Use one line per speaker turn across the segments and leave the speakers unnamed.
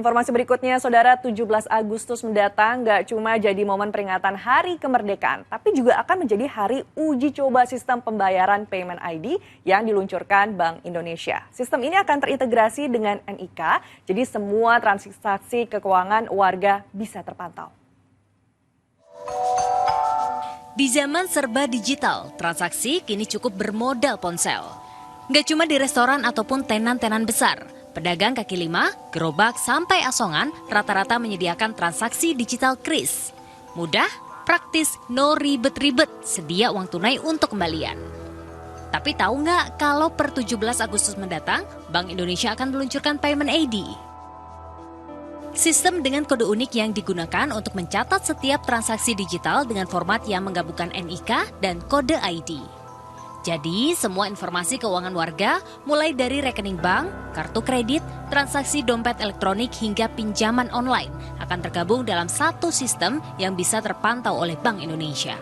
Informasi berikutnya, Saudara, 17 Agustus mendatang nggak cuma jadi momen peringatan Hari Kemerdekaan, tapi juga akan menjadi hari uji coba sistem pembayaran Payment ID yang diluncurkan Bank Indonesia. Sistem ini akan terintegrasi dengan NIK, jadi semua transaksi keuangan warga bisa terpantau.
Di zaman serba digital, transaksi kini cukup bermodal ponsel. Nggak cuma di restoran ataupun tenan-tenan besar. Pedagang kaki lima, gerobak, sampai asongan rata-rata menyediakan transaksi digital kris. Mudah, praktis, no ribet-ribet, sedia uang tunai untuk kembalian. Tapi tahu nggak kalau per 17 Agustus mendatang, Bank Indonesia akan meluncurkan Payment ID? Sistem dengan kode unik yang digunakan untuk mencatat setiap transaksi digital dengan format yang menggabungkan NIK dan kode ID. Jadi, semua informasi keuangan warga, mulai dari rekening bank, kartu kredit, transaksi dompet elektronik hingga pinjaman online, akan tergabung dalam satu sistem yang bisa terpantau oleh Bank Indonesia.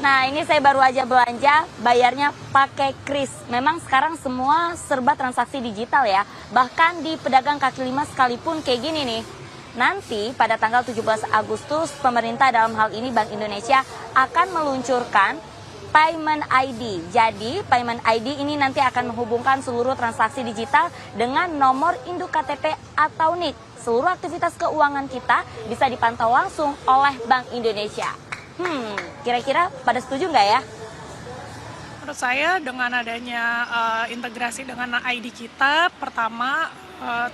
Nah, ini saya baru aja belanja, bayarnya pakai kris. Memang sekarang semua serba transaksi digital ya. Bahkan di pedagang kaki lima sekalipun kayak gini nih. Nanti pada tanggal 17 Agustus, pemerintah dalam hal ini Bank Indonesia akan meluncurkan Payment ID. Jadi, Payment ID ini nanti akan menghubungkan seluruh transaksi digital dengan nomor induk KTP atau NIK. Seluruh aktivitas keuangan kita bisa dipantau langsung oleh Bank Indonesia. Kira-kira pada setuju nggak ya?
Menurut saya dengan adanya integrasi dengan ID kita, pertama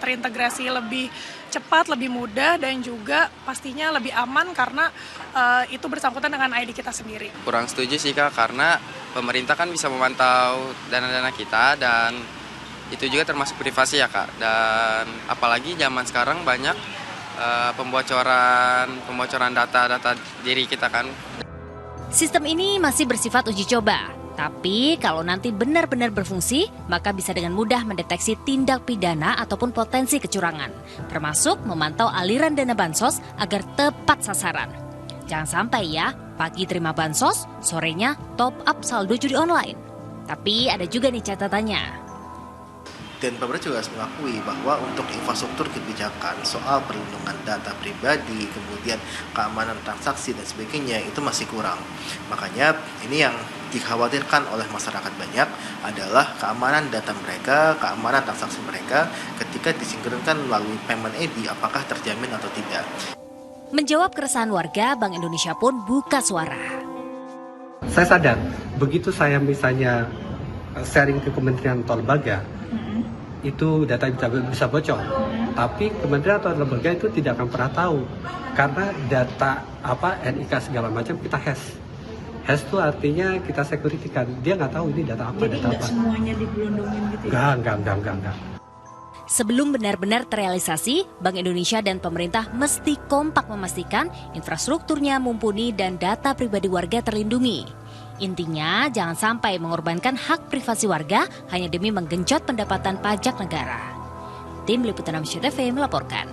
terintegrasi lebih cepat, lebih mudah, dan juga pastinya lebih aman karena itu bersangkutan dengan ID kita sendiri.
Kurang setuju sih Kak, karena pemerintah kan bisa memantau dana-dana kita dan itu juga termasuk privasi ya Kak. Dan apalagi zaman sekarang banyak pembocoran data-data diri kita kan.
Sistem ini masih bersifat uji coba. Tapi kalau nanti benar-benar berfungsi, maka bisa dengan mudah mendeteksi tindak pidana ataupun potensi kecurangan, termasuk memantau aliran dana bansos agar tepat sasaran. Jangan sampai ya, pagi terima bansos, sorenya top up saldo judi online. Tapi ada juga nih catatannya.
Dan pemerintah juga harus mengakui bahwa untuk infrastruktur kebijakan soal perlindungan data pribadi, kemudian keamanan transaksi dan sebagainya itu masih kurang. Makanya ini yang dikhawatirkan oleh masyarakat banyak adalah keamanan data mereka, keamanan transaksi mereka ketika disinkronkan melalui Payment ID apakah terjamin atau tidak.
Menjawab keresahan warga, Bank Indonesia pun buka suara.
Saya sadar, begitu saya misalnya sharing ke Kementerian atau lembaga, itu data bisa bocor. Tapi kementerian atau lembaga itu tidak akan pernah tahu karena data NIK segala macam kita hash. Hash itu artinya kita security kan. Dia nggak tahu ini data apa.
Jadi nggak semuanya digelondongin gitu ya? Enggak.
Sebelum benar-benar terrealisasi, Bank Indonesia dan pemerintah mesti kompak memastikan infrastrukturnya mumpuni dan data pribadi warga terlindungi. Intinya, jangan sampai mengorbankan hak privasi warga hanya demi menggenjot pendapatan pajak negara. Tim Liputan Amnesty TV melaporkan.